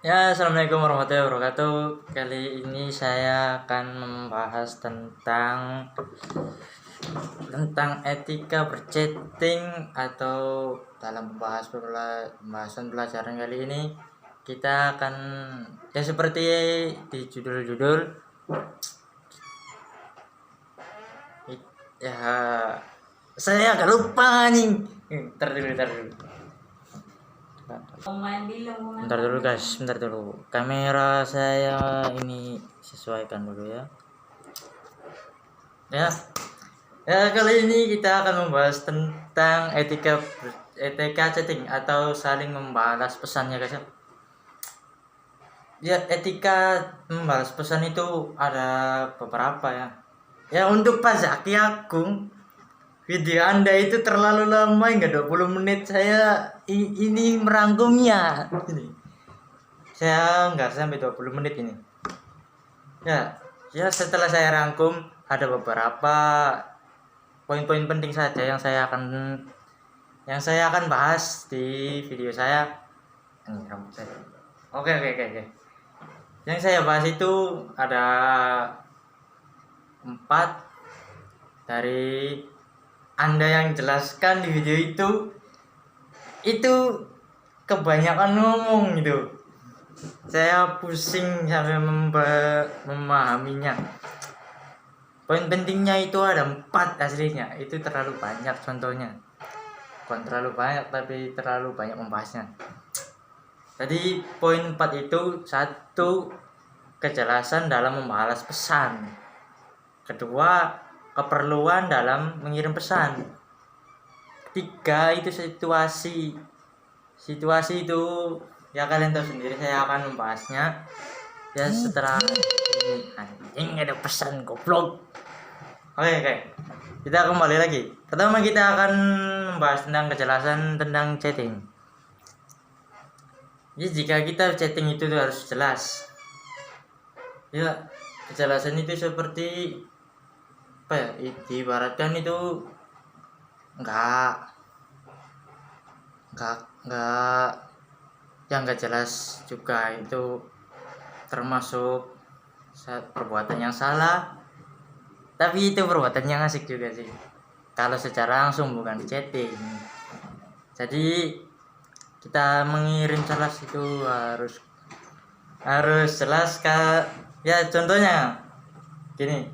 Ya, assalamualaikum warahmatullahi wabarakatuh. Kali ini saya akan membahas tentang etika berchatting atau dalam pembahasan pelajaran kali ini kita akan ya seperti di judul-judul ya saya agak lupa nih. Ntar dulu. Bentar dulu guys, bentar dulu. Kamera saya ini sesuaikan dulu ya. Ya, kali ini kita akan membahas tentang etika chatting atau saling membalas pesannya guys. Ya, etika membalas pesan itu ada beberapa ya. Ya, untuk Pak Zaki Agung, video Anda itu terlalu lama, enggak 20 menit. Saya ini merangkumnya. Ini. Saya enggak sampai 20 menit ini. Ya, setelah saya rangkum ada beberapa poin-poin penting saja yang saya akan bahas di video saya. Ini rambut saya. Oke. Yang saya bahas itu ada 4 dari Anda yang jelaskan di video itu kebanyakan ngomong gitu. Saya pusing sampai memahaminya. Poin pentingnya itu ada 4 aslinya. Itu terlalu banyak contohnya. Bukan terlalu banyak tapi terlalu banyak membahasnya. Jadi poin 4 itu: 1. Kejelasan dalam membalas pesan. 2. Keperluan dalam mengirim pesan. 3. Itu situasi itu ya kalian tahu sendiri, saya akan membahasnya ya setelah ini. Anjing, ada pesan goblok. Oke, kita kembali lagi. Pertama kita akan membahas tentang kejelasan tentang chatting. Jadi jika kita chatting itu harus jelas ya. Kejelasan itu seperti apa ya, diibaratkan itu enggak yang enggak jelas juga, itu termasuk perbuatan yang salah, tapi itu perbuatan yang asik juga sih kalau secara langsung, bukan di chatting. Jadi kita mengirim jelas itu harus jelas ya. Contohnya gini,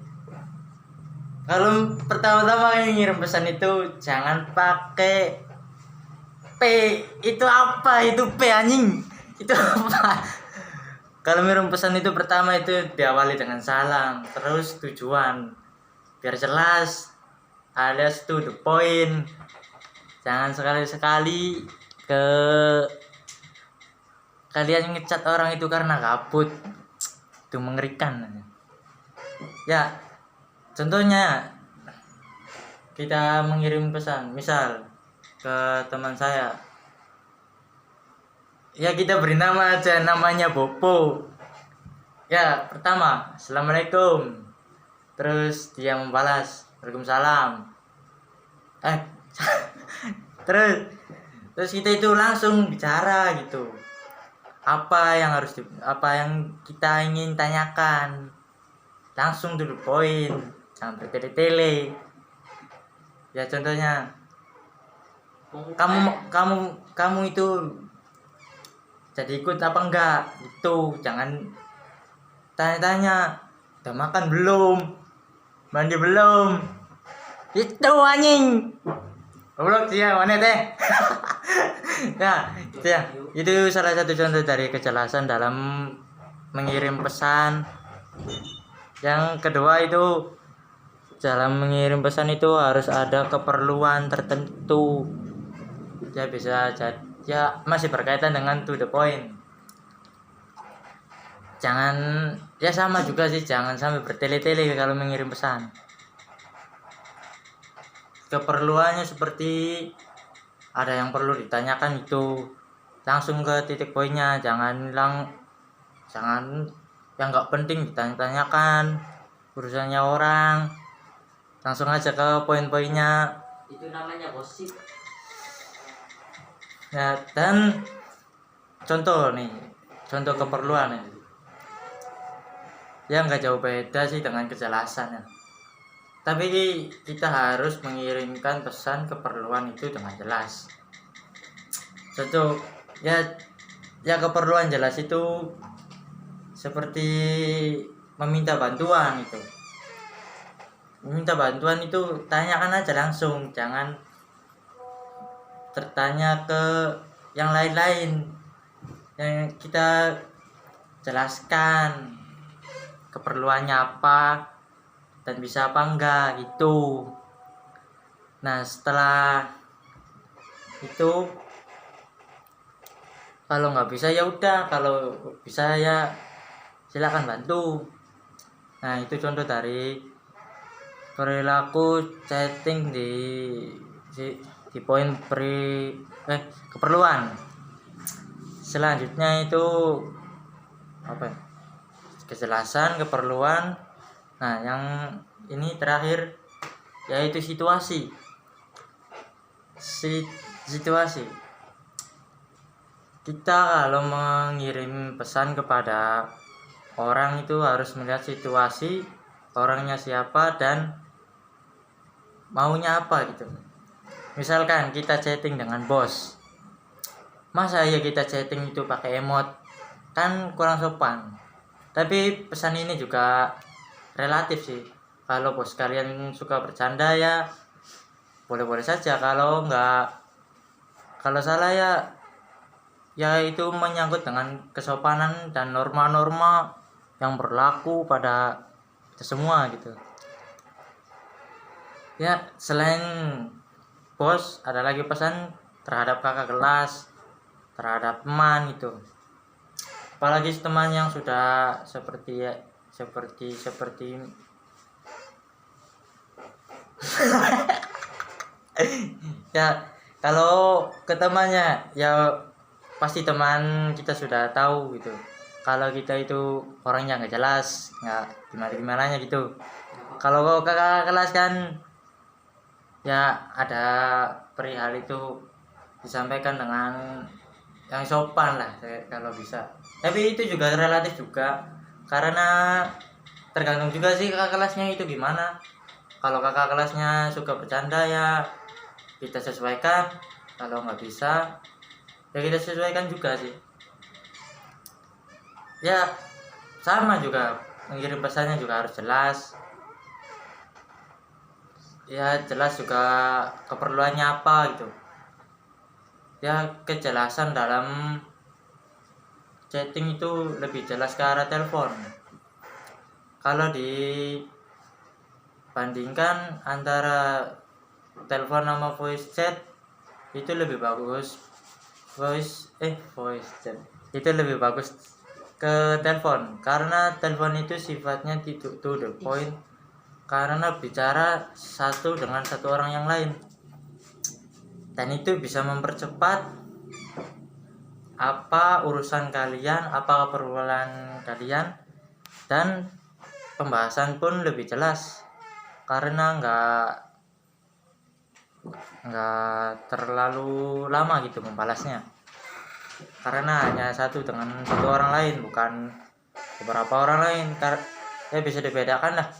kalau pertama-tama ngirim pesan itu jangan pakai P. Itu apa? Itu P anjing. Itu apa? Kalau ngirim pesan itu pertama itu diawali dengan salam, terus tujuan, biar jelas, alias to the point. Jangan sekali-sekali kalian ngecat orang itu karena gabut. Itu mengerikan. Ya, contohnya kita mengirim pesan misal ke teman saya, ya kita beri nama aja, namanya Bopo. Ya, pertama assalamualaikum, terus dia membalas waalaikumsalam. terus kita itu langsung bicara gitu, apa yang kita ingin tanyakan, langsung to the point, jangan bertele-tele. Ya contohnya, kamu itu jadi ikut apa enggak, itu jangan tanya-tanya udah makan belum, mandi belum, itu anjing goblok dia mana teh. Ya itu ya, itu salah satu contoh dari kejelasan dalam mengirim pesan. Yang kedua itu, dalam mengirim pesan itu harus ada keperluan tertentu. Ya bisa jadi ya masih berkaitan dengan to the point. Jangan, ya sama juga sih, jangan sampai bertele-tele kalau mengirim pesan. Keperluannya seperti ada yang perlu ditanyakan itu langsung ke titik poinnya, jangan yang nggak penting ditanya-tanyakan urusannya orang, langsung aja ke poin-poinnya. Itu namanya gosip. Ya, dan contoh nih, contoh keperluan ya. Ya nggak jauh beda sih dengan kejelasan ya. Tapi kita harus mengirimkan pesan keperluan itu dengan jelas. Contoh ya keperluan jelas itu seperti meminta bantuan itu. Meminta bantuan itu tanyakan aja langsung, jangan tertanya ke yang lain-lain. Yang kita jelaskan keperluannya apa dan bisa apa enggak itu. Nah setelah itu kalau nggak bisa ya udah, kalau bisa ya silakan bantu. Nah itu contoh dari perilaku chatting di poin keperluan. Selanjutnya itu apa ya? Kejelasan keperluan. Nah yang ini terakhir yaitu situasi. Situasi kita kalau mengirim pesan kepada orang itu harus melihat situasi, orangnya siapa dan maunya apa gitu. Misalkan kita chatting dengan bos, masa ya kita chatting itu pakai emot, kan kurang sopan. Tapi pesan ini juga relatif sih. Kalau bos kalian suka bercanda ya boleh-boleh saja, kalau enggak, kalau salah ya itu menyangkut dengan kesopanan dan norma-norma yang berlaku pada kita semua gitu. Ya selain bos ada lagi pesan terhadap kakak kelas, terhadap teman itu. Apalagi teman yang sudah seperti ya kalau ke temannya ya pasti teman kita sudah tahu gitu kalau kita itu orangnya nggak jelas, nggak gimana gitu. Kalau kakak kelas kan ya ada perihal itu disampaikan dengan yang sopan lah kalau bisa. Tapi itu juga relatif juga, karena tergantung juga sih kakak kelasnya itu gimana. Kalau kakak kelasnya suka bercanda ya kita sesuaikan, kalau nggak bisa ya kita sesuaikan juga sih. Ya sama juga, mengirim pesannya juga harus jelas. Ya jelas juga keperluannya apa gitu. Ya kejelasan dalam chatting itu lebih jelas ke arah telepon. Kalau dibandingkan antara telepon sama voice chat, itu lebih bagus voice chat itu lebih bagus ke telepon, karena telepon itu sifatnya to the point, karena bicara satu dengan satu orang yang lain, dan itu bisa mempercepat apa urusan kalian, apa keperluan kalian, dan pembahasan pun lebih jelas karena nggak terlalu lama gitu membalasnya, karena hanya satu dengan satu orang lain, bukan beberapa orang lain. Ya bisa dibedakan lah,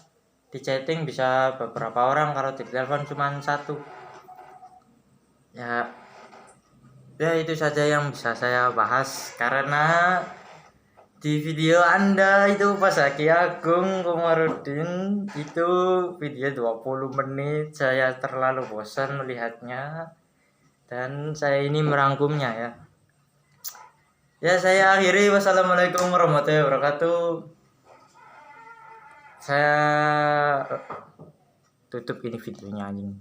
di chatting bisa beberapa orang, kalau di telepon cuma satu. Ya itu saja yang bisa saya bahas, karena di video Anda itu Pak Zaki Agung Komarudin itu video 20 menit, saya terlalu bosan melihatnya dan saya ini merangkumnya ya. Ya saya akhiri, wassalamualaikum warahmatullahi wabarakatuh. Saya tutup ini videonya anjing.